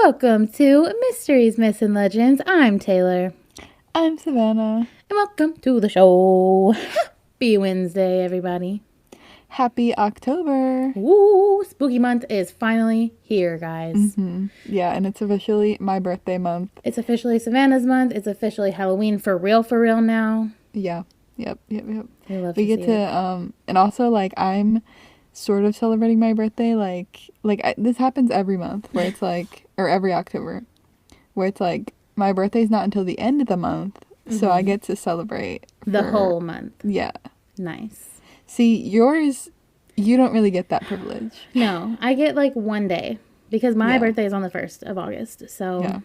Welcome to Mysteries, Myths, and Legends. I'm Taylor. I'm Savannah. And welcome to the show. Happy Wednesday, everybody. Happy October. Woo! Spooky month is finally here, guys. Mm-hmm. Yeah, and it's officially my birthday month. It's officially Savannah's month. It's officially Halloween for real now. Yeah. Yep. We get to, and also, like, I'm sort of celebrating my birthday, this happens every month, where it's like, or every October, where it's like, my birthday's not until the end of the month, so I get to celebrate the whole month. Yeah. Nice. See, yours, you don't really get that privilege. No, I get like one day, because my birthday is on the 1st of August, so... Yeah.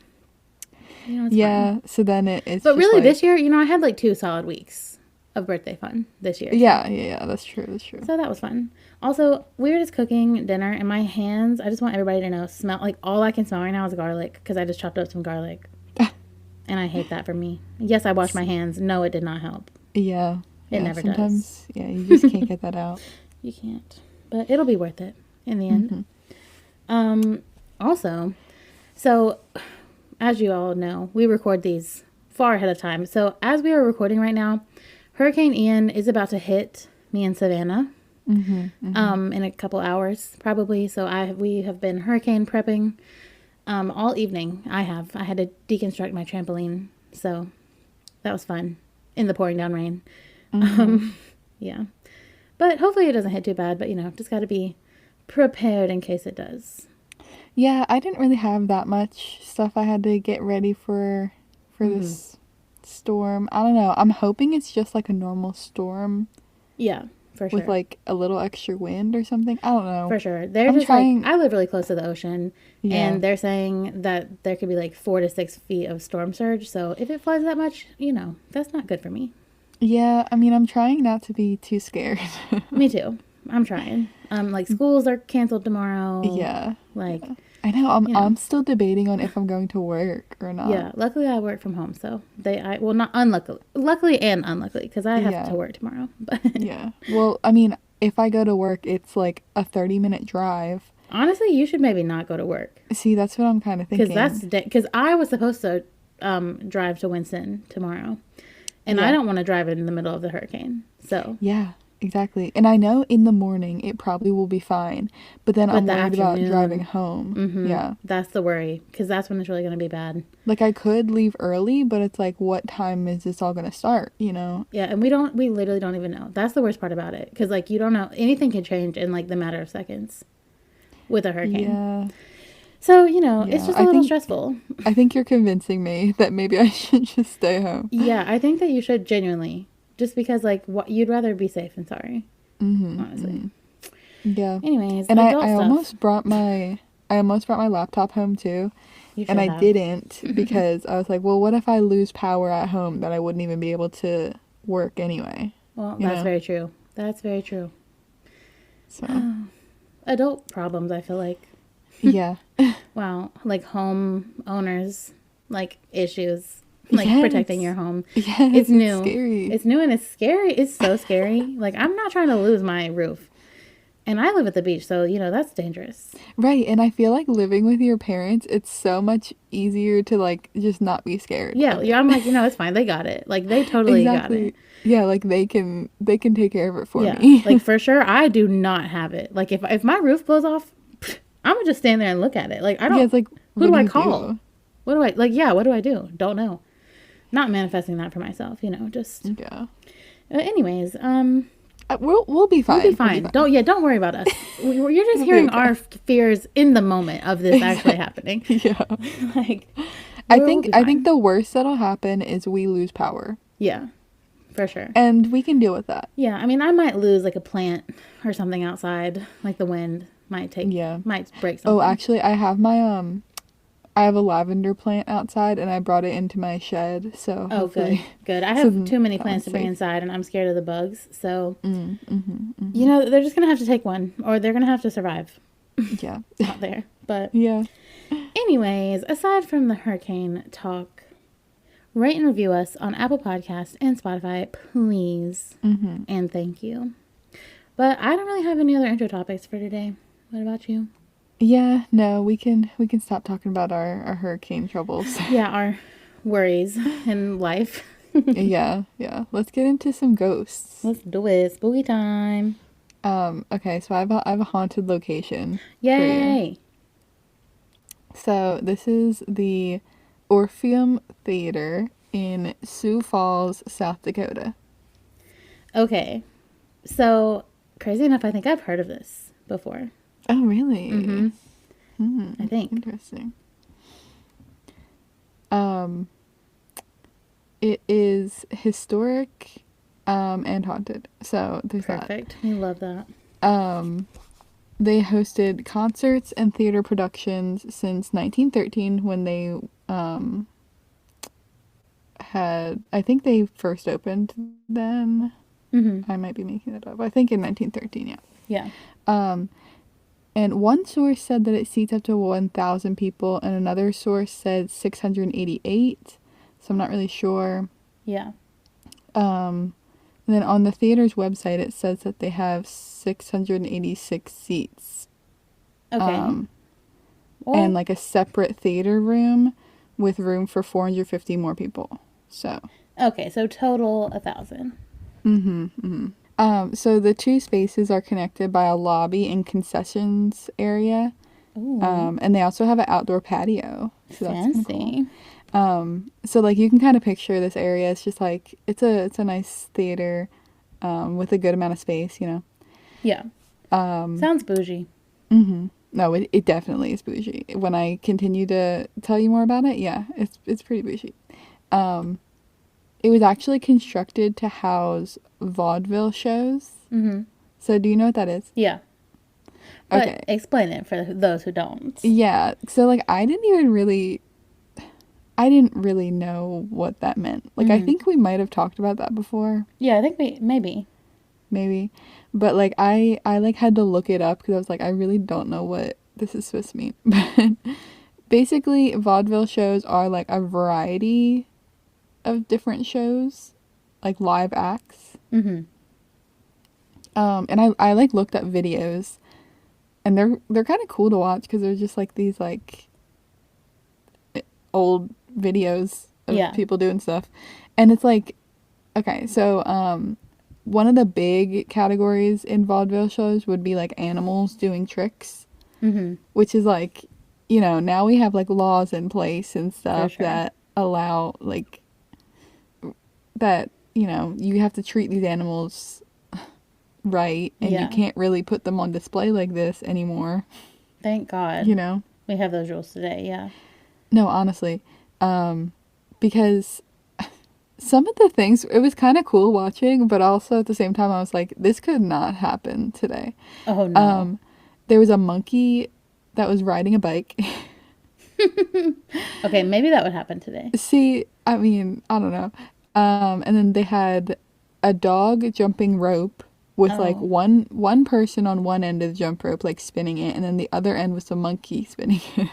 It's fine. So then it's But just really, like, this year, I had like 2 solid weeks of birthday fun this year. Yeah, that's true. So that was fun. Also, we were just cooking dinner, and my hands, I just want everybody to know, smell, like, all I can smell right now is garlic, because I just chopped up some garlic. And I hate that for me. Yes, I washed my hands. No, it did not help. Yeah. It never sometimes, does. Yeah, you just can't get that out. You can't. But it'll be worth it in the end. Also, so, as you all know, we record these far ahead of time. So, as we are recording right now, Hurricane Ian is about to hit me and Savannah in a couple hours, probably. So, we have been hurricane prepping all evening. I had to deconstruct my trampoline. So, that was fun in the pouring down rain. Yeah. But hopefully it doesn't hit too bad. But, just got to be prepared in case it does. Yeah, I didn't really have that much stuff I had to get ready for this storm. I don't know. I'm hoping it's just like a normal storm. Yeah, for sure. With like a little extra wind or something. I don't know. For sure. They're just like, I live really close to the ocean. Yeah. And they're saying that there could be like 4 to 6 feet of storm surge. So if it floods that much, that's not good for me. Yeah, I mean, I'm trying not to be too scared. Me too. I'm trying. Like schools are canceled tomorrow. Yeah. Like... Yeah. I know. I'm still debating on if I'm going to work or not. Yeah. Luckily, I work from home, so not unluckily. Luckily and unluckily, because I have to work tomorrow. But yeah. Well, I mean, if I go to work, it's like a 30-minute drive. Honestly, you should maybe not go to work. See, that's what I'm kind of thinking. Because I was supposed to drive to Winston tomorrow, and I don't want to drive in the middle of the hurricane. So yeah. Exactly. And I know in the morning it probably will be fine. But then I'm worried about driving home. Mm-hmm. Yeah. That's the worry. Because that's when it's really going to be bad. Like, I could leave early, but it's like, what time is this all going to start, Yeah. And we literally don't even know. That's the worst part about it. Because, like, you don't know. Anything can change in, like, the matter of seconds with a hurricane. Yeah. So, it's just a little stressful. I think you're convincing me that maybe I should just stay home. Yeah. I think that you should genuinely. Just because, like, you'd rather be safe than sorry. Honestly. Yeah. Anyways, and I almost brought my laptop home too. And I didn't because I was like, well, what if I lose power at home that I wouldn't even be able to work anyway? Well, that's very true. That's very true. So. Adult problems, I feel like. Yeah. Wow. Like home owners, like issues. Like protecting your home. Yeah, it's new. Scary. It's new and it's scary. It's so scary. Like, I'm not trying to lose my roof. And I live at the beach, so, that's dangerous. Right. And I feel like living with your parents, it's so much easier to, like, just not be scared. Yeah. I'm like, it's fine. They got it. Like, they totally got it. Yeah, like, they can take care of it for me. Like, for sure, I do not have it. Like, if my roof blows off, I'm going to just stand there and look at it. Like, I don't... Yeah, it's like, who do I call? What do I do? Don't know. Not manifesting that for myself, just... Yeah. Anyways, we'll be fine. We'll be fine. Don't worry about us. You're just hearing our fears in the moment of this actually happening. Yeah. Like, I think the worst that'll happen is we lose power. Yeah. For sure. And we can deal with that. Yeah, I mean, I might lose like a plant or something outside, like the wind might break something. Oh, actually, I have I have a lavender plant outside, and I brought it into my shed, so hopefully... Good. I have too many plants to bring inside, and I'm scared of the bugs, so... they're just going to have to take one, or they're going to have to survive. Yeah. Out there, but... Yeah. Anyways, aside from the hurricane talk, rate and review us on Apple Podcasts and Spotify, please, and thank you. But I don't really have any other intro topics for today. What about you? Yeah, no, we can stop talking about our hurricane troubles. Yeah, our worries in life. Yeah, yeah. Let's get into some ghosts. Let's do it. Spooky time. Okay, so I have a haunted location for you. Yay. So this is the Orpheum Theater in Sioux Falls, South Dakota. Okay. So, crazy enough, I think I've heard of this before. Oh, really? I think. Interesting. Um, it is historic, and haunted. So there's Perfect. We love that. that. They hosted concerts and theater productions since 1913 when they had, I think they first opened then. I might be making that up. I think in 1913, yeah. Yeah. And one source said that it seats up to 1,000 people, and another source said 688. So I'm not really sure. Yeah. And then on the theater's website, it says that they have 686 seats. Okay. And like a separate theater room with room for 450 more people. So. Okay, so total 1,000. So the two spaces are connected by a lobby and concessions area. Ooh. And they also have an outdoor patio. So that's kind of Fancy. cool. So like you can kind of picture this area. It's just like it's a nice theater, with a good amount of space, you know. Yeah. Sounds bougie. No, it definitely is bougie. When I continue to tell you more about it, yeah, it's pretty bougie. It was actually constructed to house vaudeville shows. So do you know what that is? Yeah. But Okay. explain it for those who don't. Yeah. So like I didn't really know what that meant. Like I think we might have talked about that before. Yeah, I think maybe. Maybe. But like I like had to look it up because I was like I really don't know what this is supposed to mean. But basically vaudeville shows are like a variety of different shows, like live acts. And I like looked up videos, and they're kind of cool to watch because they're just like these like old videos of people doing stuff, and it's like, okay, so one of the big categories in vaudeville shows would be like animals doing tricks, which is like, you know, now we have like laws in place and stuff that allow like that, you know, you have to treat these animals right, and you can't really put them on display like this anymore. Thank God. You know? We have those rules today, yeah. No, honestly. Because some of the things, it was kind of cool watching, but also at the same time I was like, this could not happen today. Oh, no. There was a monkey that was riding a bike. Okay, maybe that would happen today. See, I mean, I don't know. And then they had a dog jumping rope with like one person on one end of the jump rope, like spinning it, and then the other end was the monkey spinning it.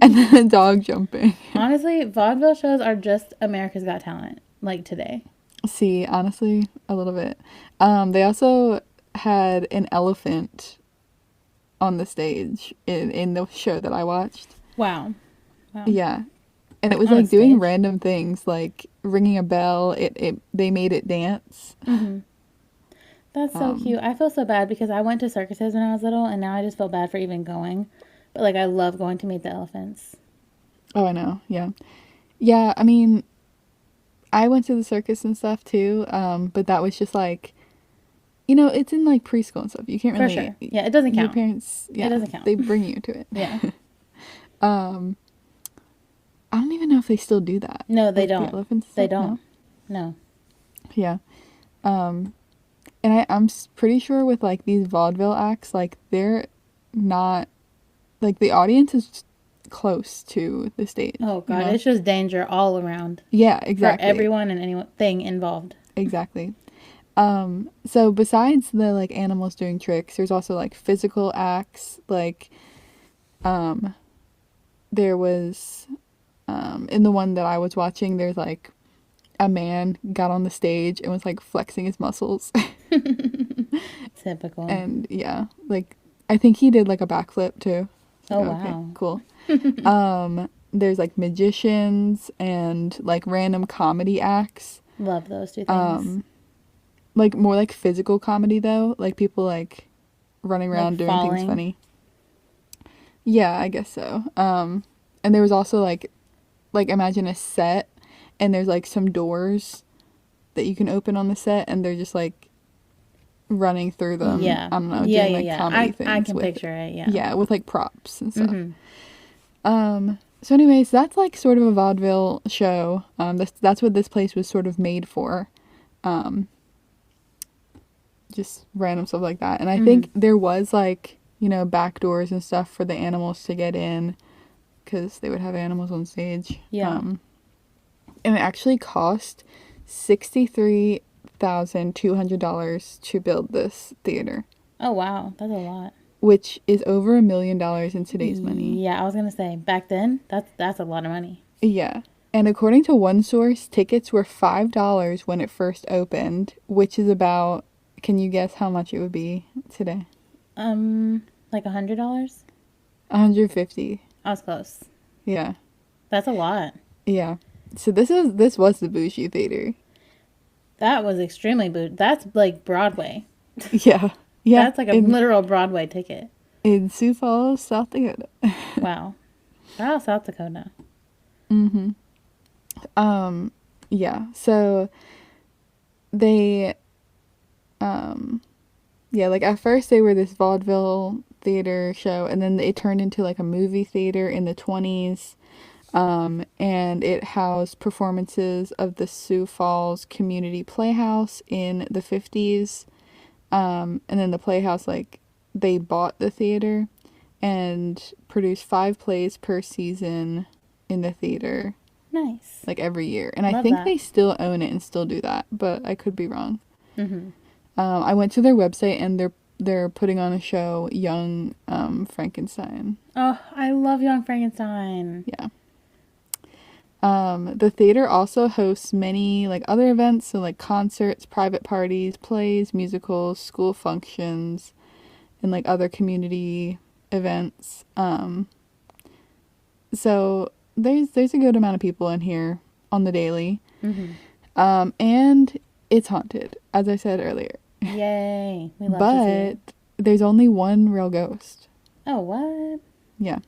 And then a dog jumping. Honestly, vaudeville shows are just America's Got Talent, like today. See, honestly, a little bit. They also had an elephant on the stage in the show that I watched. Wow. Yeah. And it was like doing random things, like ringing a bell. They made it dance. That's so cute. I feel so bad because I went to circuses when I was little, and now I just feel bad for even going. But like, I love going to meet the elephants. Oh, I know. Yeah. Yeah, I mean, I went to the circus and stuff too, but that was just like, you know, it's in like preschool and stuff. You can't really. For sure. Yeah, it doesn't count. Your parents, yeah, it doesn't count. They bring you to it. Yeah. I don't even know if they still do that. No, they like don't. The elephants They stuff? don't. No. Yeah. And I'm pretty sure with like these vaudeville acts, like they're not, like the audience is close to the stage. Oh God, you know? it's just danger all around. Yeah, exactly. For everyone and anything involved. Exactly. So besides the like animals doing tricks, there's also like physical acts, like there was in the one that I was watching, there's like a man got on the stage and was like flexing his muscles. Typical. And yeah, like I think he did like a backflip too. Oh, okay, wow. cool. There's like magicians and like random comedy acts. Love those two things. Like more like physical comedy though, like people like running around Like doing falling. things funny. Yeah, I guess so. And there was also like imagine a set and there's like some doors that you can open on the set and they're just like running through them. Yeah. I don't know, Yeah, doing yeah, like yeah. comedy things I can with picture it, yeah. yeah, with like props and stuff. Mm-hmm. So anyways, that's like sort of a vaudeville show. That's what this place was sort of made for. Just random stuff like that. And I think there was like, you know, back doors and stuff for the animals to get in because they would have animals on stage. Yeah. And it actually cost $63,200 to build this theater. Oh, wow. That's a lot. Which is over $1 million in today's money. Yeah, I was gonna say back then that's a lot of money. Yeah. And according to one source, tickets were $5 when it first opened, which is about, can you guess how much it would be today? Like $100? $150. I was close. Yeah. That's a lot. Yeah. So this was the Bougie Theater. That was extremely boot. That's like Broadway. Yeah. Yeah. That's like a literal Broadway ticket. In Sioux Falls, South Dakota. Wow. Wow, South Dakota. Mm-hmm. Yeah. So they yeah, like at first they were this vaudeville theater show and then it turned into like a movie theater in the 20s. And it housed performances of the Sioux Falls Community Playhouse in the 50s. And then the Playhouse, like, they bought the theater and produced 5 plays per season in the theater. Nice. Like, every year. And Love I think that. they still own it and still do that, but I could be wrong. Mm-hmm. I went to their website and they're putting on a show, Young Frankenstein. Oh, I love Young Frankenstein. Yeah. The theater also hosts many like other events, so like concerts, private parties, plays, musicals, school functions, and like other community events. So there's a good amount of people in here on the daily. Mm-hmm. And it's haunted, as I said earlier. Yay. We love to see it. But there's only one real ghost. Oh, what? Yeah.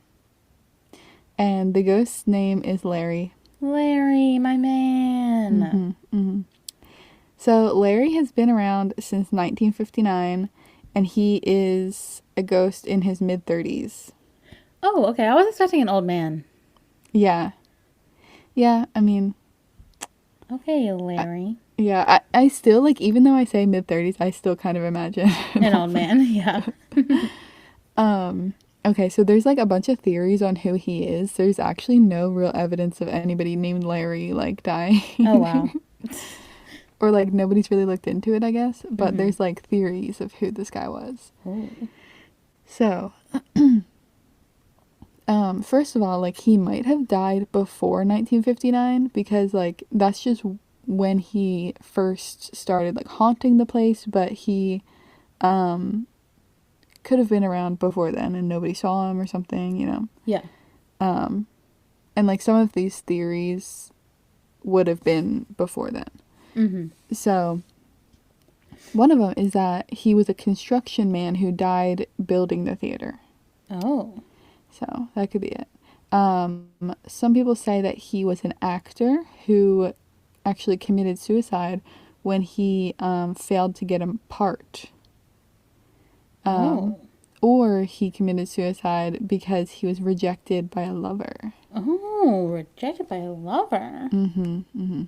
And the ghost's name is Larry. Larry, my man. Mm-hmm, mm-hmm. So Larry has been around since 1959, and he is a ghost in his mid-30s. Oh, okay. I was expecting an old man. Yeah. Yeah, I mean... Okay, Larry. I still, like, even though I say mid-30s, I still kind of imagine... An old man, yeah. Okay, so there's, like, a bunch of theories on who he is. There's actually no real evidence of anybody named Larry, like, dying. Oh, wow. Or, like, nobody's really looked into it, I guess. But there's, like, theories of who this guy was. Ooh. So, first of all, like, he might have died before 1959 because, like, that's just when he first started, like, haunting the place. But he, could have been around before then and nobody saw him or something, you know? Yeah. And, like, some of these theories would have been before then. Mm-hmm. So, one of them is that he was a construction man who died building the theater. Oh. So, that could be it. Some people say that he was an actor who actually committed suicide when he failed to get a part. Or he committed suicide because he was rejected by a lover. Oh, rejected by a lover. And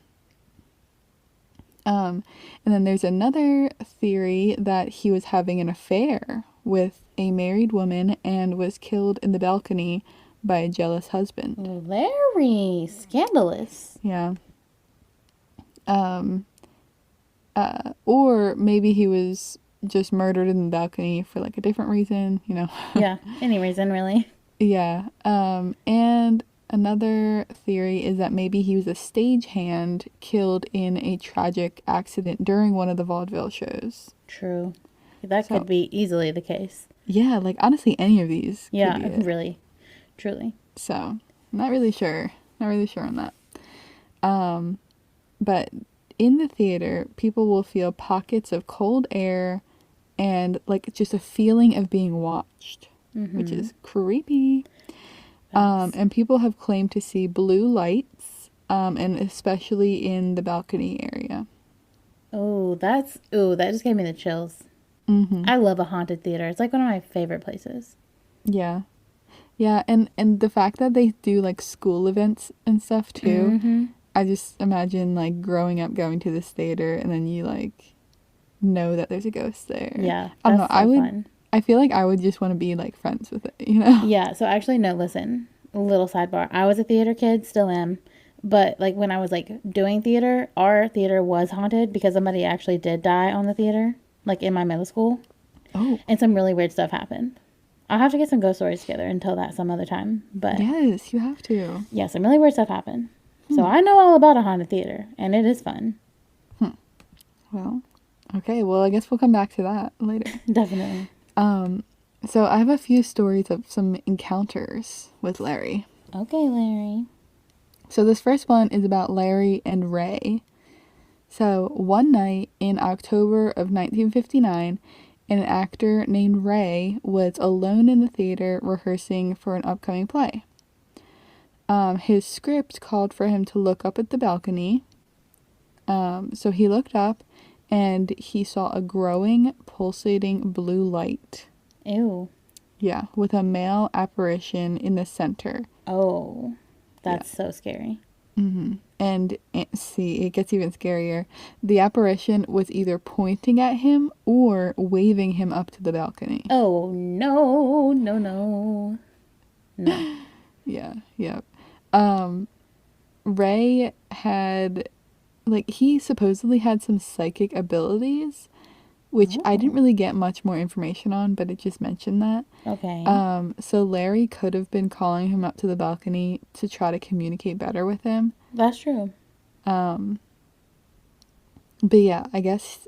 then there's another theory that he was having an affair with a married woman and was killed in the balcony by a jealous husband. Larry, scandalous. Yeah. Or maybe he was just murdered in the balcony for like a different reason, you know. Yeah, any reason really. Yeah. And another theory is that maybe he was a stagehand killed in a tragic accident during one of the vaudeville shows. True. That could be easily the case. Yeah, like honestly, any of these Yeah, could be it. really, truly. So, not really sure. Not really sure on that. But in the theater, people will feel pockets of cold air and like just a feeling of being watched, which is creepy. And people have claimed to see blue lights, and especially in the balcony area. That just gave me the chills. I love a haunted theater. It's like one of my favorite places. Yeah. Yeah, and the fact that they do like school events and stuff too. I just imagine like growing up going to this theater and then you like know that there's a ghost there. Yeah, I don't know. that's so fun. I feel like I would just want to be like friends with it, you know? Yeah, so actually, no, listen, a little sidebar. I was a theater kid, still am. But like when I was like doing theater, our theater was haunted because somebody actually did die on the theater, like in my middle school. Oh. And some really weird stuff happened. I'll have to get some ghost stories together and tell that some other time. But Yes, you have to. yeah, some really weird stuff happened. So I know all about a haunted theater, and it is fun. Well, okay. Well, I guess we'll come back to that later. Definitely. So I have a few stories of some encounters with Larry. Okay, Larry. So this first one is about Larry and Ray. So one night in October of 1959, an actor named Ray was alone in the theater rehearsing for an upcoming play. His script called for him to look up at the balcony. So he looked up and he saw a growing, pulsating blue light. Ew. Yeah, with a male apparition in the center. Oh, that's so scary. And see, it gets even scarier. The apparition was either pointing at him or waving him up to the balcony. Oh, no, no, no. No. Yeah. Ray had, like, he supposedly had some psychic abilities, which I didn't really get much more information on, but it just mentioned that. Okay. So Larry could have been calling him up to the balcony to try to communicate better with him. That's true. But yeah, I guess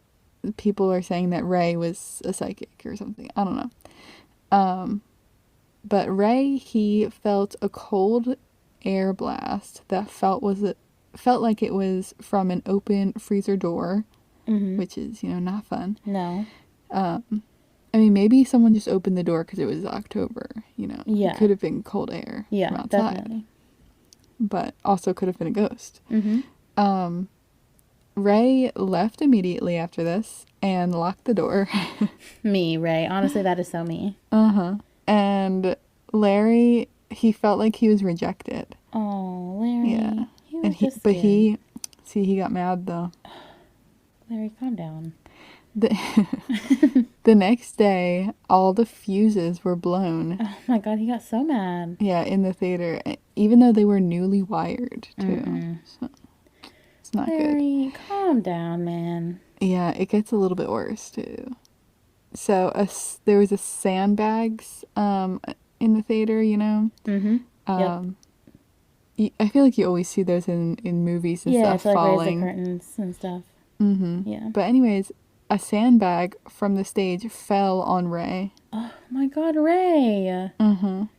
people are saying that Ray was a psychic or something. I don't know. But Ray, he felt a cold air blast that felt like it was from an open freezer door, which is, not fun. No. I mean, maybe someone just opened the door because it was October, Yeah. It could have been cold air from Yeah, outside. definitely. But also could have been a ghost. Ray left immediately after this and locked the door. Me, Ray. Honestly, that is so me. And Larry, he felt like he was rejected. Oh, Larry. Yeah. He was just scared. He got mad though. Larry, calm down. The next day, all the fuses were blown. Oh my God, he got so mad. Yeah, in the theater, even though they were newly wired too. So it's not good. Larry, calm down, man. Yeah, it gets a little bit worse too. So there was a sandbags in the theater, Yep. I feel like you always see those in movies and stuff to like falling. raise the curtains and stuff. Yeah. But anyways, a sandbag from the stage fell on Ray. Oh my God, Ray.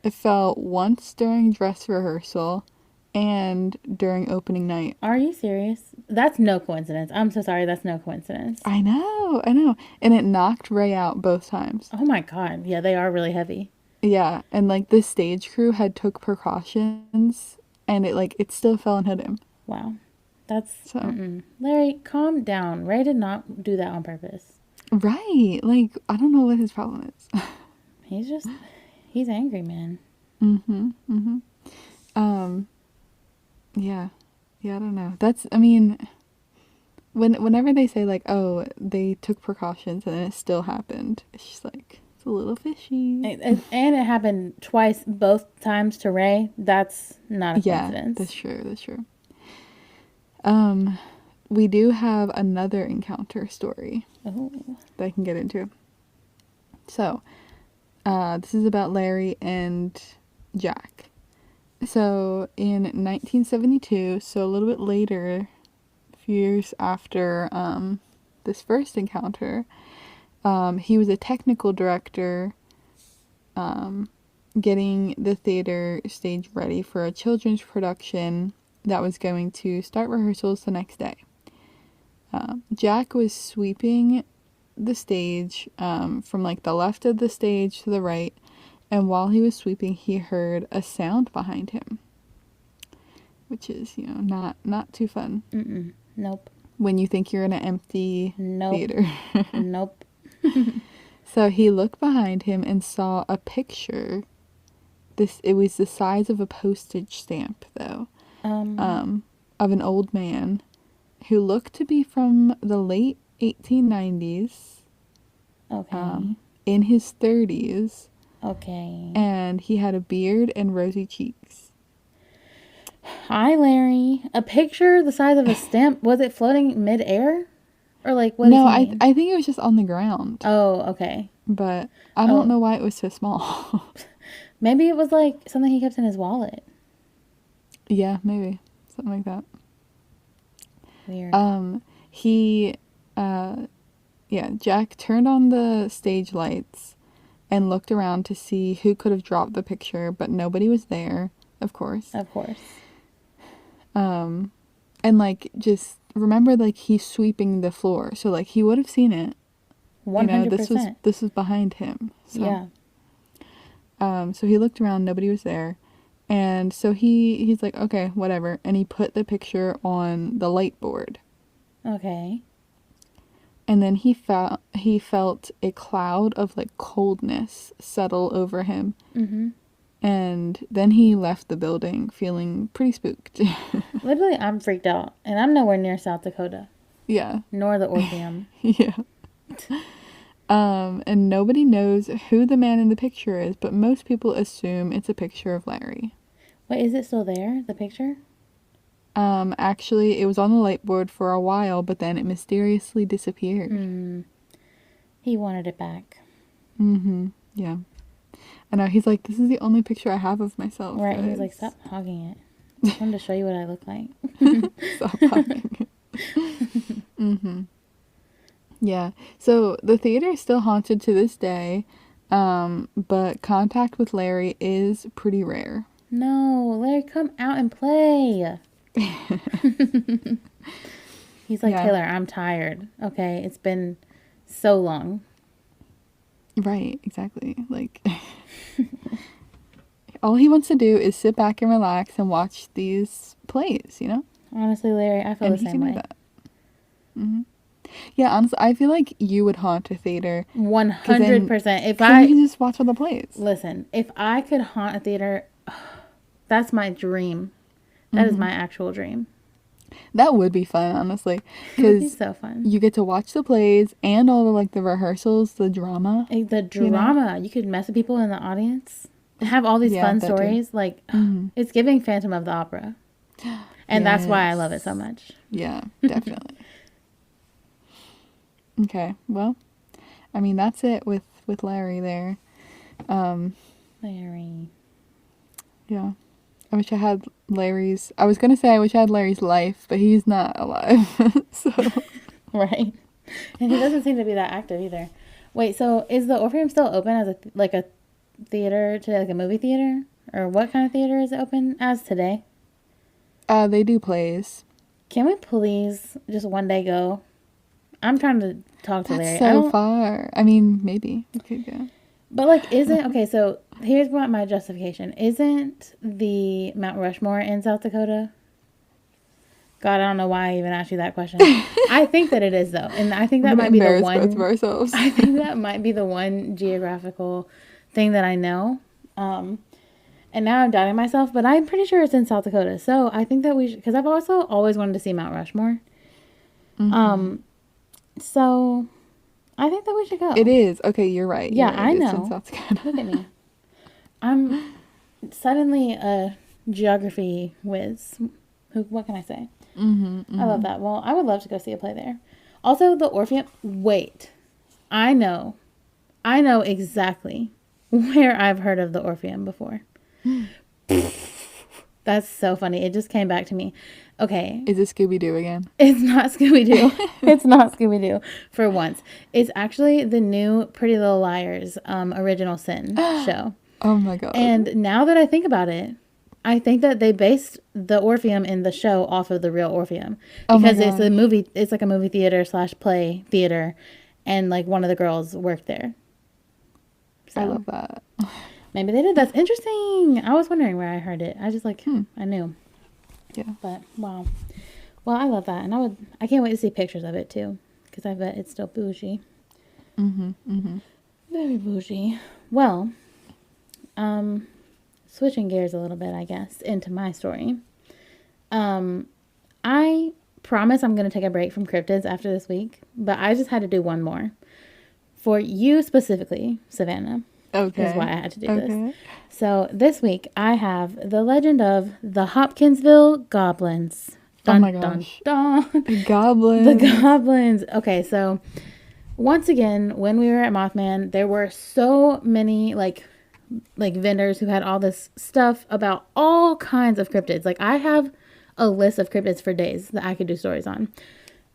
It fell once during dress rehearsal and during opening night. Are you serious? That's no coincidence. I'm so sorry. That's no coincidence. I know. And it knocked Ray out both times. Oh my God. Yeah, they are really heavy. Yeah, and like the stage crew had took precautions and it still fell and hit him. Wow. That's Larry, calm down. Ray did not do that on purpose. Right. Like, I don't know what his problem is. He's angry, man. Yeah. Yeah, I don't know. Whenever they say like, oh, they took precautions and then it still happened, it's just like, it's a little fishy. And it happened twice, both times to Ray. That's not a coincidence. Yeah, that's true. We do have another encounter story that I can get into. So, this is about Larry and Jack. So, in 1972, so a little bit later, a few years after this first encounter, he was a technical director getting the theater stage ready for a children's production that was going to start rehearsals the next day. Jack was sweeping the stage from like the left of the stage to the right, and while he was sweeping, he heard a sound behind him, which is, you know, not too fun. Nope. When you think you're in an empty theater. Nope. So he looked behind him and saw a picture. It was the size of a postage stamp, though, of an old man who looked to be from the late 1890s. Okay. In his 30s. Okay. And he had a beard and rosy cheeks. Hi, Larry. A picture the size of a stamp. Was it floating mid-air? Or like, what No, does he mean? I think it was just on the ground. Oh, okay. But I don't know why it was so small. Maybe it was like something he kept in his wallet. Yeah, maybe. Something like that. Weird. Jack turned on the stage lights and looked around to see who could have dropped the picture, but nobody was there, of course. Of course. And like, just remember, like, he's sweeping the floor, so like he would have seen it. 100%. You know, this was behind him. So. Yeah. So he looked around, nobody was there. And so he's like, okay, whatever. And he put the picture on the light board. Okay. And then he felt a cloud of like coldness settle over him. Mm-hmm. And then he left the building feeling pretty spooked. Literally, I'm freaked out. And I'm nowhere near South Dakota. Yeah. Nor the Orpheum. Yeah. And nobody knows who the man in the picture is, but most people assume it's a picture of Larry. Wait, is it still there, the picture? Actually, it was on the light board for a while, but then it mysteriously disappeared. He wanted it back. Yeah. I know, he's like, this is the only picture I have of myself. Right, guys. he was like, stop hogging it. I wanted to show you what I look like. Stop hogging it. Yeah. So the theater is still haunted to this day, but contact with Larry is pretty rare. No, Larry, come out and play. He's like, Taylor, I'm tired. Okay, it's been so long. Right, exactly. Like, all he wants to do is sit back and relax and watch these plays, you know? Honestly, Larry, I feel the same way. Yeah, honestly, I feel like you would haunt a theater. 100%. If I you can just watch all the plays. Listen, if I could haunt a theater, that's my dream. That is my actual dream. That would be fun, honestly. It would be so fun. You get to watch the plays and all the like the rehearsals, the drama. The drama. You could mess with people in the audience. Have all these fun stories. Too. Like, it's giving Phantom of the Opera. And that's why I love it so much. Yeah, definitely. Okay, well, I mean, that's it with Larry there. Larry. Yeah. I wish I had Larry's... I was going to say I wish I had Larry's life, but he's not alive. So. Right. And he doesn't seem to be that active either. Wait, so is the Orpheum still open as a theater today, like a movie theater? Or what kind of theater is it open as today? They do plays. Can we please just one day go? I'm trying to talk to Larry. That's so far. I mean, maybe we could go. But like, okay, so here's what my justification. Isn't the Mount Rushmore in South Dakota? God, I don't know why I even asked you that question. I think that it is, though. And I think that might be the one. Both of ourselves. I think that might be the one geographical thing that I know. And now I'm doubting myself, but I'm pretty sure it's in South Dakota. So I think that we should, because I've also always wanted to see Mount Rushmore. So I think that we should go. It is. Okay, you're right. Yeah, you're right. I know. It's in South Dakota. Look at me. I'm suddenly a geography whiz. What can I say? I love that. Well, I would love to go see a play there. Also, the Orpheum. Wait. I know exactly where I've heard of the Orpheum before. The That's so funny. It just came back to me. Okay. Is it Scooby-Doo again? It's not Scooby-Doo. It's not Scooby-Doo for once. It's actually the new Pretty Little Liars Original Sin show. Oh my god. And now that I think about it, I think that they based the Orpheum in the show off of the real Orpheum. Because it's a movie, it's like a movie theater / play theater. And like one of the girls worked there. So, I love that. Maybe they did. That's interesting. I was wondering where I heard it. I just like, I knew. Yeah. But wow. Well, I love that. And I can't wait to see pictures of it too. Because I bet it's still bougie. Very bougie. Well, switching gears a little bit, I guess, into my story. I promise I'm going to take a break from cryptids after this week. But I just had to do one more. For you specifically, Savannah. Okay. Is why I had to do this. So this week I have the legend of the Hopkinsville Goblins. Dun, oh my gosh. Dun, dun. The Goblins. The Goblins. Okay, so once again, when we were at Mothman, there were so many like vendors who had all this stuff about all kinds of cryptids. Like I have a list of cryptids for days that I could do stories on.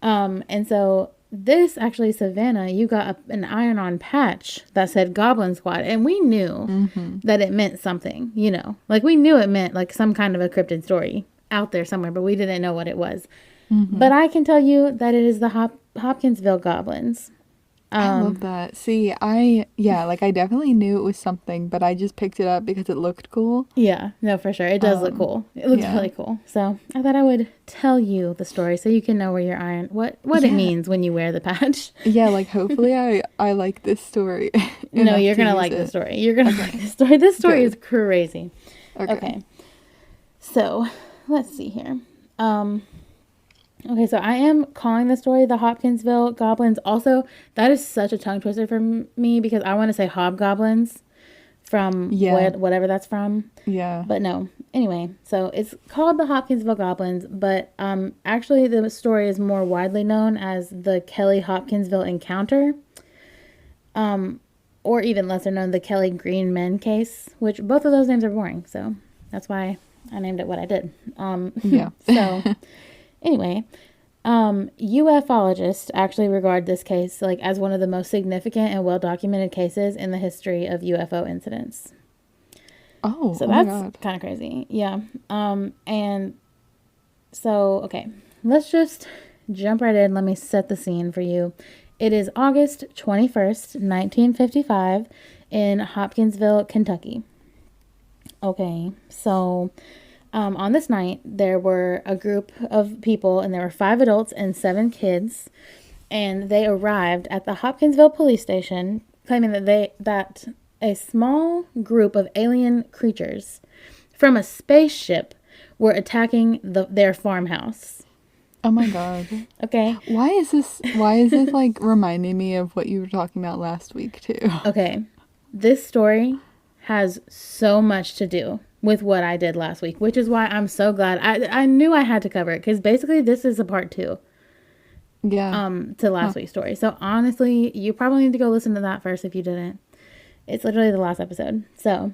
And so this actually, Savannah, you got an iron-on patch that said Goblin Squad, and we knew that it meant something, you know. Like, we knew it meant, like, some kind of a cryptid story out there somewhere, but we didn't know what it was. But I can tell you that it is the Hopkinsville Goblins. I love that. See, I definitely knew it was something, but I just picked it up because it looked cool. Yeah, no, for sure. It does look cool. It looks really cool. So I thought I would tell you the story so you can know where your iron, what it means when you wear the patch. Yeah, like hopefully I like this story. No, you're going to like the story. You're going to like this story. This story is crazy. Okay. So let's see here. Okay, so I am calling the story the Hopkinsville Goblins. Also, that is such a tongue twister for me because I want to say hobgoblins from whatever that's from. Yeah. But no. Anyway, so it's called the Hopkinsville Goblins, but actually the story is more widely known as the Kelly Hopkinsville Encounter. Or even lesser known, the Kelly Green Men case, which both of those names are boring. So that's why I named it what I did. So... Anyway, ufologists actually regard this case like as one of the most significant and well-documented cases in the history of UFO incidents. Oh, so that's kind of crazy. Yeah. And so, okay, let's just jump right in. Let me set the scene for you. It is August 21st, 1955 in Hopkinsville, Kentucky. Okay, so... on this night, there were a group of people, and there were 5 adults and 7 kids, and they arrived at the Hopkinsville police station, claiming that a small group of alien creatures from a spaceship were attacking their farmhouse. Oh my god. Okay. Why is this like reminding me of what you were talking about last week too? Okay. This story has so much to do with what I did last week, which is why I'm so glad. I knew I had to cover it because basically this is a part 2. Yeah. To last week's story. So honestly, you probably need to go listen to that first if you didn't. It's literally the last episode. So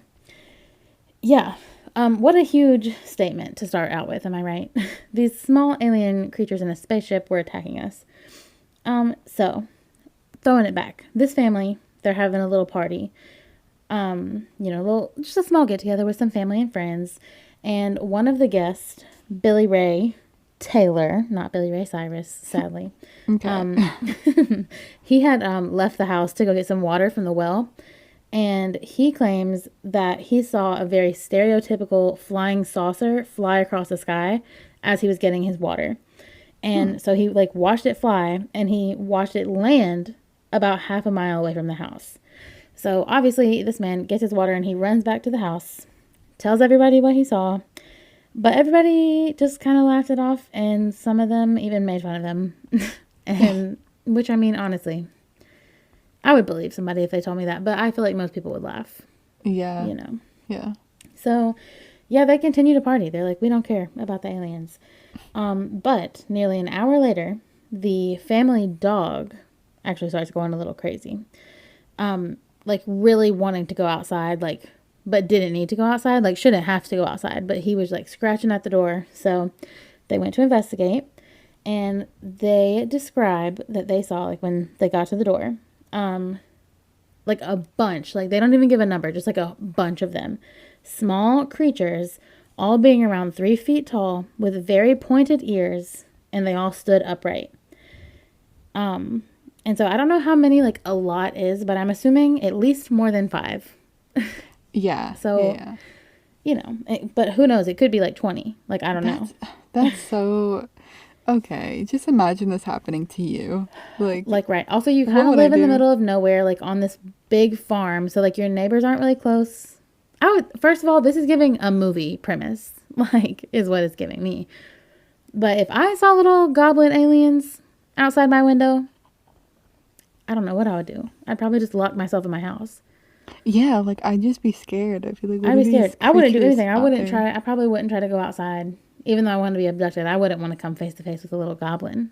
yeah. What a huge statement to start out with. Am I right? These small alien creatures in a spaceship were attacking us. So throwing it back. This family, they're having a little party. Just a small get together with some family and friends. And one of the guests, Billy Ray Taylor, not Billy Ray Cyrus, sadly. Okay. He had left the house to go get some water from the well. And he claims that he saw a very stereotypical flying saucer fly across the sky as he was getting his water. And so he watched it fly, and he watched it land about half a mile away from the house. So obviously this man gets his water and he runs back to the house, tells everybody what he saw, but everybody just kind of laughed it off, and some of them even made fun of him. And which, I mean, honestly, I would believe somebody if they told me that, but I feel like most people would laugh. Yeah. You know. Yeah. So, yeah, they continue to party. They're like, we don't care about the aliens. But nearly an hour later, the family dog actually starts going a little crazy. Really wanting to go outside, but didn't need to go outside, like shouldn't have to go outside, but he was like scratching at the door. So they went to investigate, and they describe that they saw, like when they got to the door, like a bunch, like they don't even give a number, just like a bunch of them, small creatures, all being around 3 feet tall with very pointed ears, and they all stood upright. And so I don't know how many like a lot is, but I'm assuming at least more than 5. Yeah. So, yeah. You know, but who knows? It could be like 20. Like, I don't know. That's so... Okay, just imagine this happening to you. Like, right. Also, you kind of live in the middle of nowhere, like on this big farm. So, like, your neighbors aren't really close. First of all, this is giving a movie premise, like, is what it's giving me. But if I saw little goblin aliens outside my window, I don't know what I would do. I'd probably just lock myself in my house. Yeah, like, I'd just be scared. I'd be like, I'd be scared. I wouldn't do anything. I probably wouldn't try to go outside. Even though I want to be abducted, I wouldn't want to come face to face with a little goblin.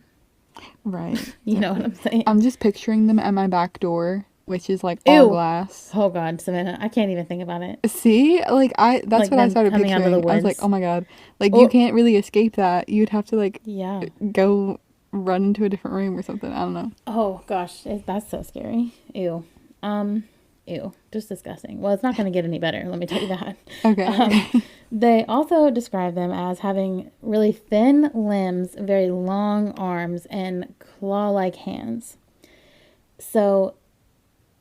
Right. You know what I'm saying? I'm just picturing them at my back door, which is like all glass. Oh God, Savannah, I can't even think about it. See, like that's like what I started picturing. Out of the woods. I was like, oh my God, like you can't really escape that. You'd have to like go run into a different room or something. I don't know. Oh gosh, that's so scary. Ew. Ew, just disgusting. Well, it's not going to get any better, let me tell you that. Okay. They also describe them as having really thin limbs, very long arms, and claw-like hands. So,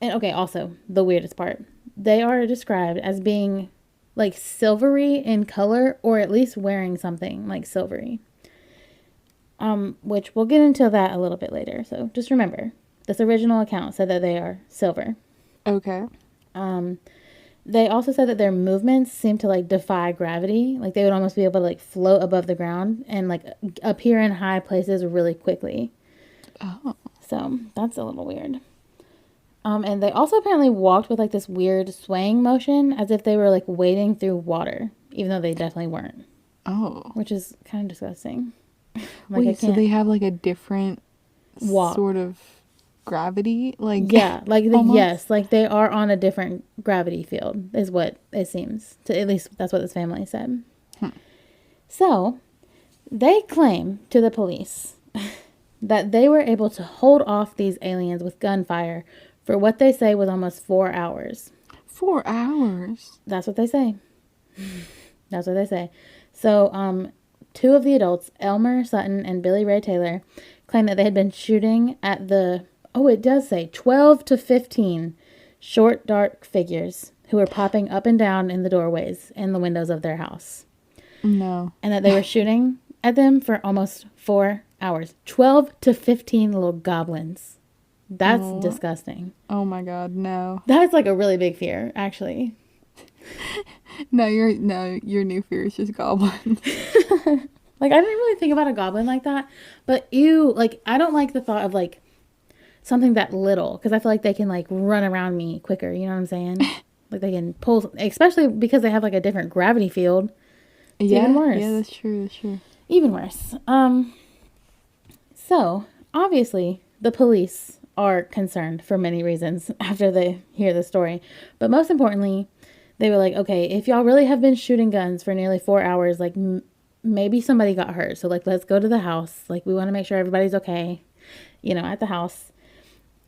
and okay, also, the weirdest part. They are described as being, like, silvery in color, or at least wearing something, like, silvery. Which we'll get into that a little bit later. So, just remember, this original account said that they are silver. Okay. They also said that their movements seem to like defy gravity. Like they would almost be able to like float above the ground and like appear in high places really quickly. Oh. So that's a little weird. And they also apparently walked with like this weird swaying motion as if they were like wading through water, even though they definitely weren't. Oh. Which is kind of disgusting. Wait, so they have like a different sort of gravity, like yes, like they are on a different gravity field is what it seems to, at least that's what this family said. So they claim to the police that they were able to hold off these aliens with gunfire for what they say was almost 4 hours. 4 hours? That's what they say. That's what they say. So 2 of the adults, Elmer Sutton and Billy Ray Taylor, claim that they had been shooting at it does say 12 to 15 short, dark figures who were popping up and down in the doorways and the windows of their house. No. And that they were shooting at them for almost 4 hours. 12 to 15 little goblins. That's disgusting. Oh my God, no. That's like a really big fear, actually. Your new fear is just goblins. Like, I didn't really think about a goblin like that. But I don't like the thought of like something that little, because I feel like they can like run around me quicker, you know what I'm saying? Like they can pull, especially because they have like a different gravity field. It's even worse. Yeah, that's true. Even worse. So obviously the police are concerned for many reasons after they hear the story, but most importantly, they were like, okay, if y'all really have been shooting guns for nearly 4 hours, like maybe somebody got hurt, so like let's go to the house, like we want to make sure everybody's okay, at the house.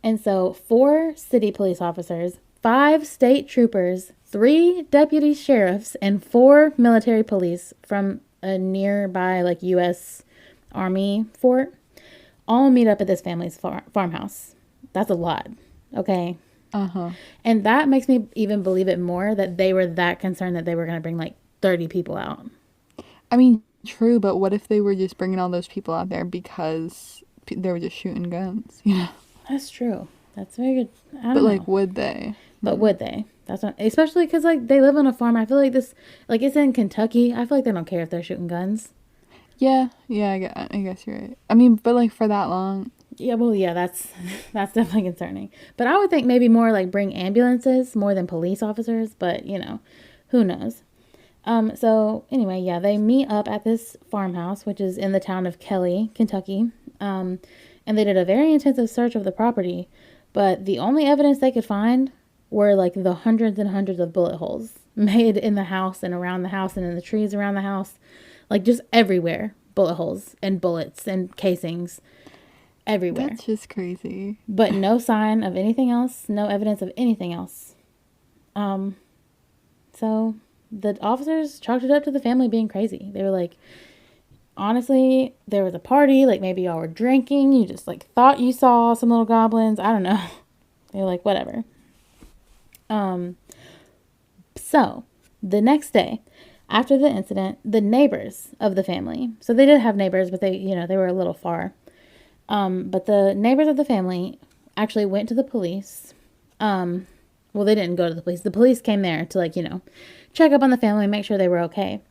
And so 4 city police officers, 5 state troopers, 3 deputy sheriffs, and 4 military police from a nearby like U.S. Army fort all meet up at this family's farmhouse. That's a lot, okay? Uh-huh. And that makes me even believe it more that they were that concerned that they were going to bring like 30 people out. I mean, true, but what if they were just bringing all those people out there because they were just shooting guns, That's true. That's very good. But like, would they? But would they? That's not, especially because like they live on a farm. I feel like this, like it's in Kentucky. I feel like they don't care if they're shooting guns. Yeah, I guess you're right. I mean, but like for that long. Yeah, well, yeah, that's definitely concerning. But I would think maybe more like bring ambulances more than police officers. But who knows? So anyway, yeah, they meet up at this farmhouse, which is in the town of Kelly, Kentucky. And they did a very intensive search of the property. But the only evidence they could find were like the hundreds and hundreds of bullet holes made in the house and around the house and in the trees around the house. Like, just everywhere. Bullet holes and bullets and casings everywhere. That's just crazy. But no sign of anything else. No evidence of anything else. So the officers chalked it up to the family being crazy. They were like, honestly, there was a party. Like, maybe y'all were drinking. You just, like, thought you saw some little goblins. I don't know. They were like, whatever. So the next day after the incident, the neighbors of the family, so they did have neighbors, but they, you know, they were a little far. But the neighbors of the family actually went to the police. Well, they didn't go to the police. The police came there to, like, you know, check up on the family, make sure they were okay.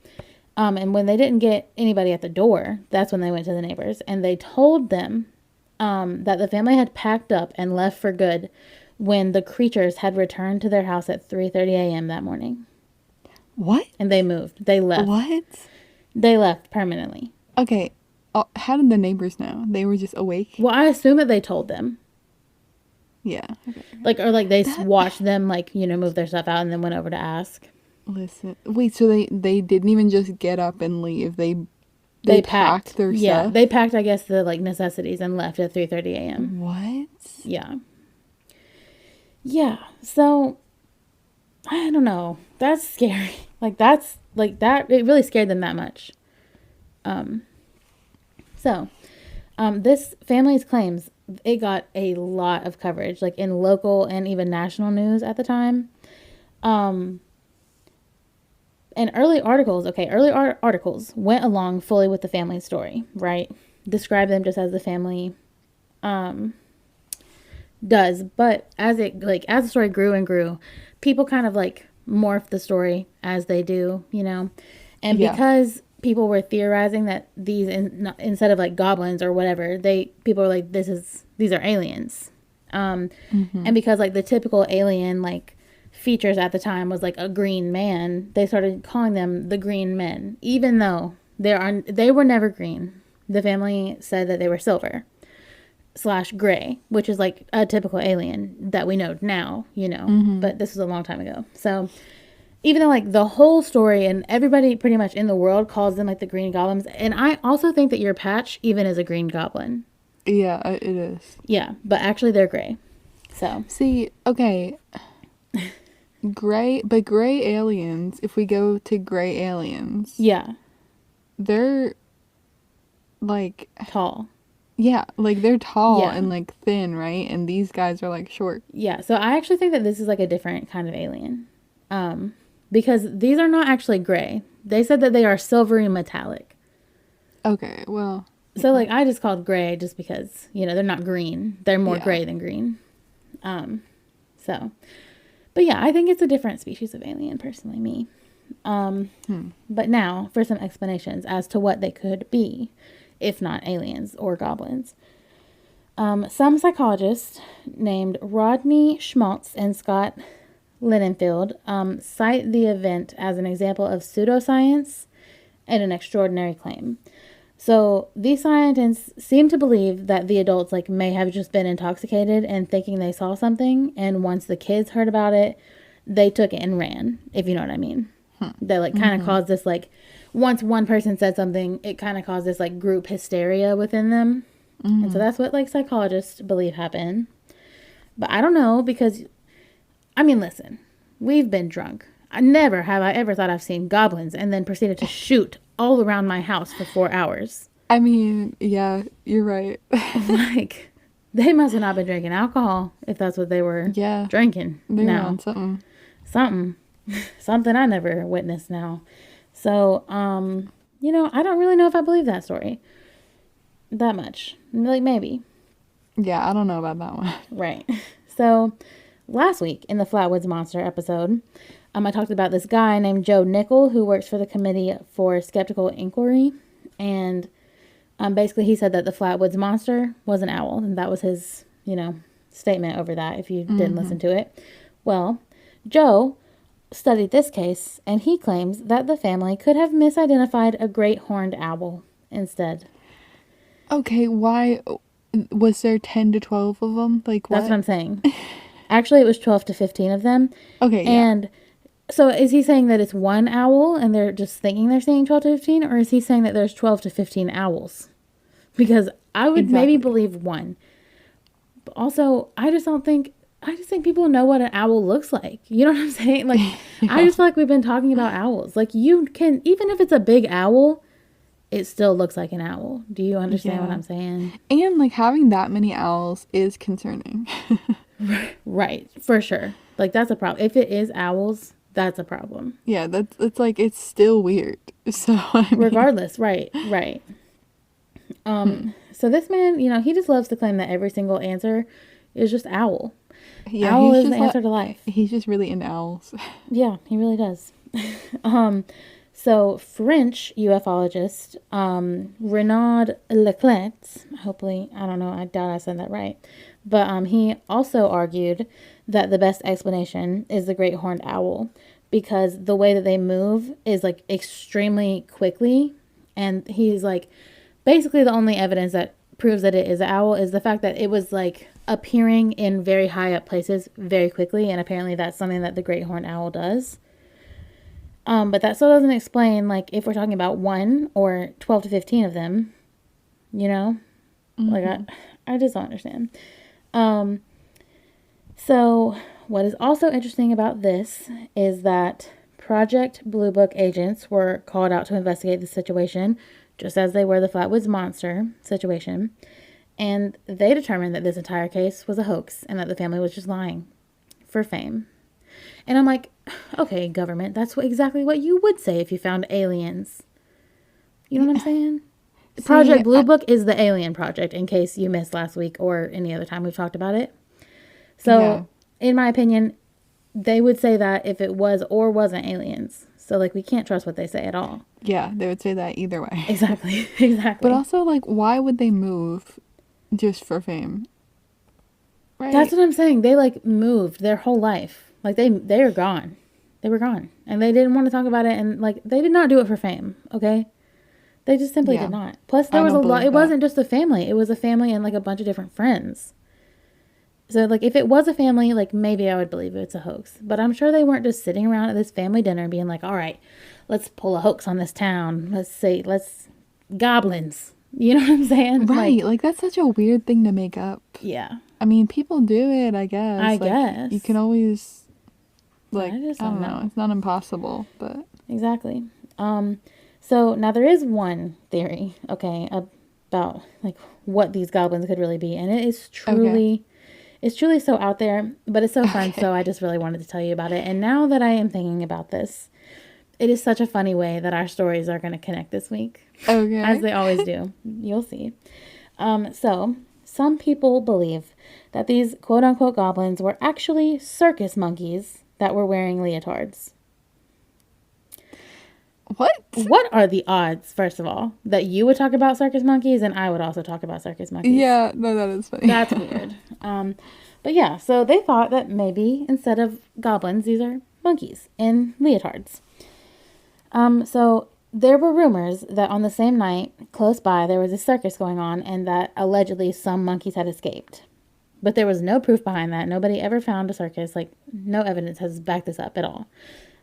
And when they didn't get anybody at the door, that's when they went to the neighbors. And they told them that the family had packed up and left for good when the creatures had returned to their house at 3:30 a.m. that morning. What? And they moved. They left. What? They left permanently. Okay. How did the neighbors know? They were just awake? Well, I assume that they told them. Yeah. Okay. Like, or like they watched them, like, you know, move their stuff out and then went over to ask. Listen. Wait, so they didn't even just get up and leave. They packed their stuff? Yeah, they packed, I guess, the, like, necessities and left at 3:30 a.m. What? Yeah. Yeah. So, I don't know. That's scary. Like, that's, like, that, it really scared them that much. This family's claims, it got a lot of coverage, like, in local and even national news at the time. And early articles went along fully with the family's story, right? Describe them just as the family does. But as the story grew and grew, people kind of, like, morphed the story as they do, you know? And because people were theorizing that these, instead of, like, goblins or whatever, people were like, these are aliens. And because, like, the typical alien, like, features at the time was, like, a green man, they started calling them the green men, even though they were never green. The family said that they were silver/gray, which is, like, a typical alien that we know now, you know, but this was a long time ago. So even though, like, the whole story and everybody pretty much in the world calls them, like, the green goblins, and I also think that your patch even is a green goblin. Yeah, it is. Yeah, but actually they're gray. So see, okay. Gray aliens, if we go to gray aliens. Yeah. They're, like, tall. Yeah, like, they're tall and, like, thin, right? And these guys are, like, short. Yeah, so I actually think that this is, like, a different kind of alien. Because these are not actually gray. They said that they are silvery metallic. Okay, well. So, like, I just called gray just because, you know, they're not green. They're more gray than green. But yeah, I think it's a different species of alien, personally, me. But now for some explanations as to what they could be, if not aliens or goblins. Some psychologists named Rodney Schmaltz and Scott Linenfield cite the event as an example of pseudoscience and an extraordinary claim. So these scientists seem to believe that the adults, like, may have just been intoxicated and thinking they saw something, and once the kids heard about it, they took it and ran, if you know what I mean. They, like, kind of caused this, like, once one person said something, it kind of caused this, like, group hysteria within them. And so that's what, like, psychologists believe happened. But I don't know, because, I mean, listen, we've been drunk. Never have I ever thought I've seen goblins and then proceeded to shoot all around my house for 4 hours. I mean, yeah, you're right. Like, they must have not been drinking alcohol if that's what they were drinking. They were on something. Something I never witnessed now. So, you know, I don't really know if I believe that story that much. Like, maybe. Yeah, I don't know about that one. Right. So, last week in the Flatwoods Monster episode, I talked about this guy named Joe Nickel who works for the Committee for Skeptical Inquiry. And basically he said that the Flatwoods Monster was an owl. And that was his, you know, statement over that if you didn't listen to it. Well, Joe studied this case and he claims that the family could have misidentified a great horned owl instead. Okay, why was there 10 to 12 of them? Like, what? That's what I'm saying. Actually, it was 12 to 15 of them. Okay, yeah. And So is he saying that it's one owl and they're just thinking they're seeing 12 to 15? Or is he saying that there's 12 to 15 owls? Because I would maybe believe one. But also, I just think people know what an owl looks like. You know what I'm saying? Like, yeah. I just feel like we've been talking about owls. Like, you can, even if it's a big owl, it still looks like an owl. Do you understand what I'm saying? And, like, having that many owls is concerning. Right. For sure. Like, that's a problem. If it is owls, that's a problem. Yeah, it's like, it's still weird. So, I mean... Regardless. Right. So this man, you know, he just loves to claim that every single answer is just owl. Yeah, owl is the answer to life. He's just really into owls. Yeah, he really does. So French ufologist Renaud Leclerc, hopefully, I don't know, I doubt I said that right, but he also argued that the best explanation is the great horned owl, because the way that they move is like extremely quickly, and he's like, basically the only evidence that proves that it is an owl is the fact that it was like appearing in very high up places very quickly, and apparently that's something that the great horned owl does. But that still doesn't explain, like, if we're talking about 1 or 12 to 15 of them, you know? Mm-hmm. Like, I just don't understand. So what is also interesting about this is that Project Blue Book agents were called out to investigate the situation, just as they were the Flatwoods Monster situation. And they determined that this entire case was a hoax and that the family was just lying for fame. And I'm like, okay, government, that's exactly what you would say if you found aliens. You know what I'm saying? See, Project Blue Book is the alien project, in case you missed last week or any other time we've talked about it. So, in my opinion, they would say that if it was or wasn't aliens. So, like, we can't trust what they say at all. Yeah, they would say that either way. Exactly. But also, like, why would they move just for fame? Right? That's what I'm saying. They, like, moved their whole life. Like, they are gone. They were gone. And they didn't want to talk about it. And, like, they did not do it for fame, okay? They just simply did not. Plus, there was a lot. It wasn't just a family. It was a family and, like, a bunch of different friends. So, like, if it was a family, like, maybe I would believe it's a hoax. But I'm sure they weren't just sitting around at this family dinner being like, all right, let's pull a hoax on this town. Let's Goblins. You know what I'm saying? Right. Like, that's such a weird thing to make up. Yeah. I mean, people do it, I guess. I guess. You can always, like, I don't know. It's not impossible, but. Exactly. So, now there is one theory, okay, about, like, what these goblins could really be. And it is truly... Okay. It's truly so out there, but it's so fun, so I just really wanted to tell you about it. And now that I am thinking about this, it is such a funny way that our stories are going to connect this week. Okay. As they always do. You'll see. So, some people believe that these quote-unquote goblins were actually circus monkeys that were wearing leotards. What? What are the odds, first of all, that you would talk about circus monkeys and I would also talk about circus monkeys? Yeah, no, that is funny. That's weird. But yeah, so they thought that maybe instead of goblins, these are monkeys in leotards. So there were rumors that on the same night, close by, there was a circus going on and that allegedly some monkeys had escaped. But there was no proof behind that. Nobody ever found a circus. Like, no evidence has backed this up at all.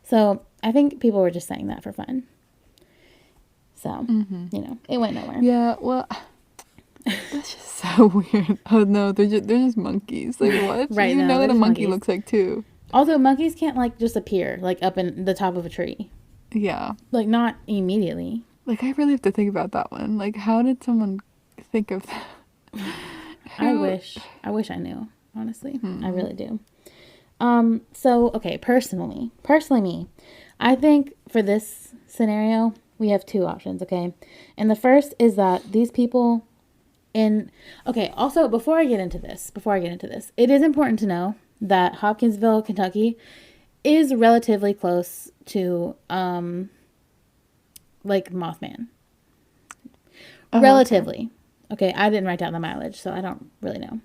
So I think people were just saying that for fun. So, you know, it went nowhere. Yeah, well, that's just so weird. Oh, no, they're just monkeys. Like, what? Right, you know what a monkey looks like, too. Also, monkeys can't, like, just appear, like, up in the top of a tree. Yeah. Like, not immediately. Like, I really have to think about that one. Like, how did someone think of that? I wish I knew, honestly. I really do. So, okay, personally me, I think for this scenario, we have two options, okay? And the first is that these people also, before I get into this, it is important to know that Hopkinsville, Kentucky is relatively close to, like, Mothman. Oh, relatively. Okay, I didn't write down the mileage, so I don't really know.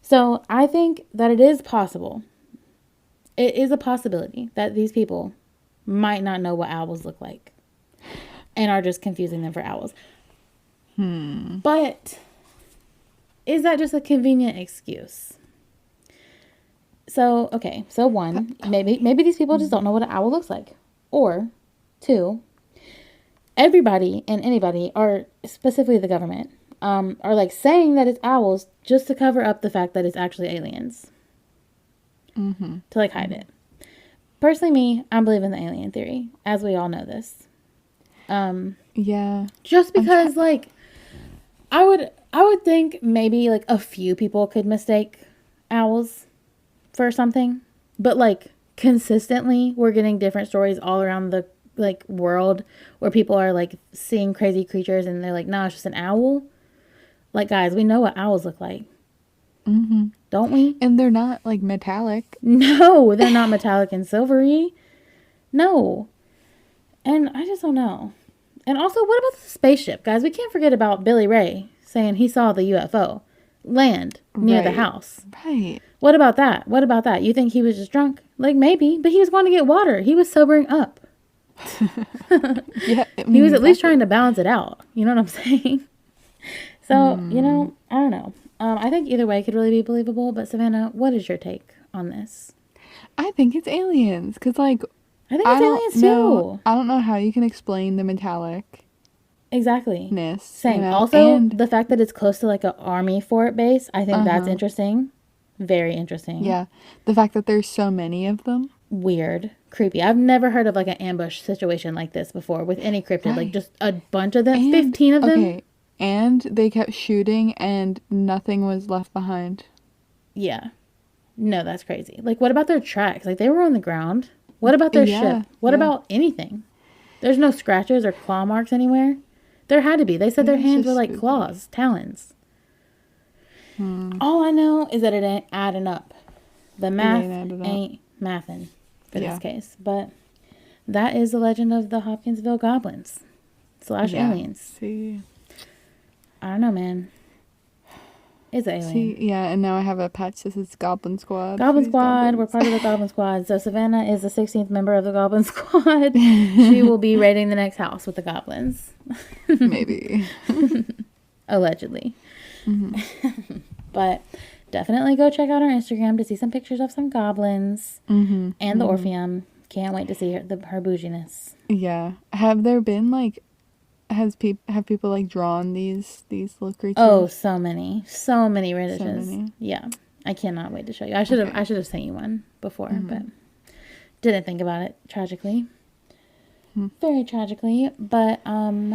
So, I think that it is possible. It is a possibility that these people might not know what owls look like and are just confusing them for owls. But is that just a convenient excuse? So, okay. So, one, maybe these people just don't know what an owl looks like. Or, two, everybody and anybody, are specifically the government, are like saying that it's owls just to cover up the fact that it's actually aliens. To like hide it. Personally, me, I'm believing the alien theory, as we all know this. Yeah. Just because, like, I would think maybe like a few people could mistake owls for something, but like consistently, we're getting different stories all around the like world where people are like seeing crazy creatures and they're like, "No, it's just an owl." Like, guys, we know what owls look like, don't we? And they're not like metallic. No, they're not metallic and silvery. No, and I just don't know. And also, what about the spaceship, guys? We can't forget about Billy Ray saying he saw the UFO land near the house. Right. What about that? What about that? You think he was just drunk? Like, maybe, but he was going to get water. He was sobering up. Yeah. He was at least trying to balance it out. You know what I'm saying? So, you know, I don't know. I think either way could really be believable. But Savannah, what is your take on this? I think it's aliens. Because, like, I think it's aliens too. I don't know how you can explain the metallic. Exactly. Same. You know? Also, the fact that it's close to like an army fort base, I think that's interesting. Very interesting. Yeah. The fact that there's so many of them. Weird. Creepy. I've never heard of like an ambush situation like this before with any cryptid. Right. Like just a bunch of them, and, 15 of them. Okay. And they kept shooting and nothing was left behind. Yeah. No, that's crazy. Like, what about their tracks? Like, they were on the ground. What about their ship? What about anything? There's no scratches or claw marks anywhere. There had to be. They said their hands were like claws, talons. All I know is that it ain't adding up. The math ain't mathing for this case. But that is the legend of the Hopkinsville Goblins / aliens. See. I don't know, man. It's alien. See, yeah, and now I have a patch that says Goblin Squad. Goblin Squad. We're part of the Goblin Squad. So Savannah is the 16th member of the Goblin Squad. She will be raiding the next house with the goblins. Maybe. Allegedly. But definitely go check out our Instagram to see some pictures of some goblins and the Orpheum. Can't wait to see her bouginess. Yeah. Have there been like... have people like drawn these little creatures? Oh, so many renditions. So many. Yeah, I cannot wait to show you. I should have sent you one before, but didn't think about it. Tragically, very tragically. But go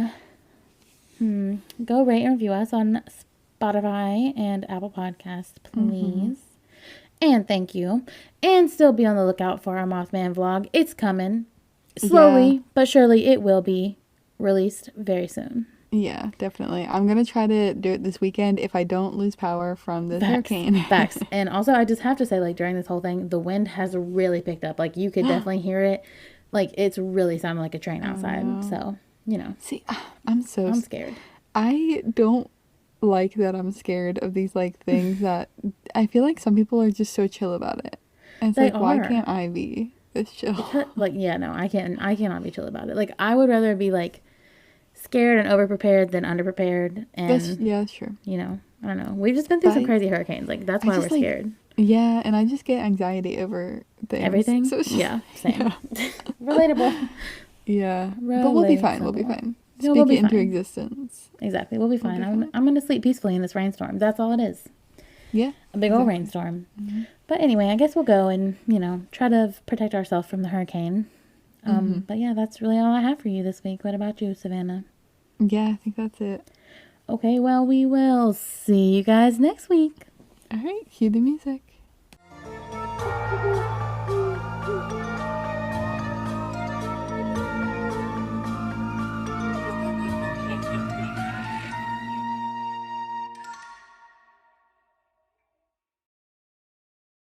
rate and review us on Spotify and Apple Podcasts, please. And thank you. And still be on the lookout for our Mothman vlog. It's coming slowly, but surely it will be released very soon. Yeah, definitely. I'm gonna try to do it this weekend if I don't lose power from this hurricane. Facts. And also, I just have to say, like, during this whole thing, the wind has really picked up. Like, you could definitely hear it. Like, it's really sounding like a train outside. So, you know. See, I'm scared. I don't like that I'm scared of these, like, things that I feel like some people are just so chill about it. And it's why can't I be this chill? Because, like, yeah, no, I cannot be chill about it. Like, I would rather be, like, scared and overprepared than underprepared. And that's true. You know, I don't know. We've just been through some crazy hurricanes. Like, that's why we're scared. Yeah, and I just get anxiety over things. Everything? So yeah, same. Yeah. Relatable. Yeah. But we'll be fine. We'll be fine. Speak it into existence. Exactly. We'll be fine. I'm going to sleep peacefully in this rainstorm. That's all it is. Yeah. A big old rainstorm. But anyway, I guess we'll go and, you know, try to protect ourselves from the hurricane. But yeah, that's really all I have for you this week. What about you, Savannah? Yeah, I think that's it. Okay, well, we will see you guys next week. All right, cue the music.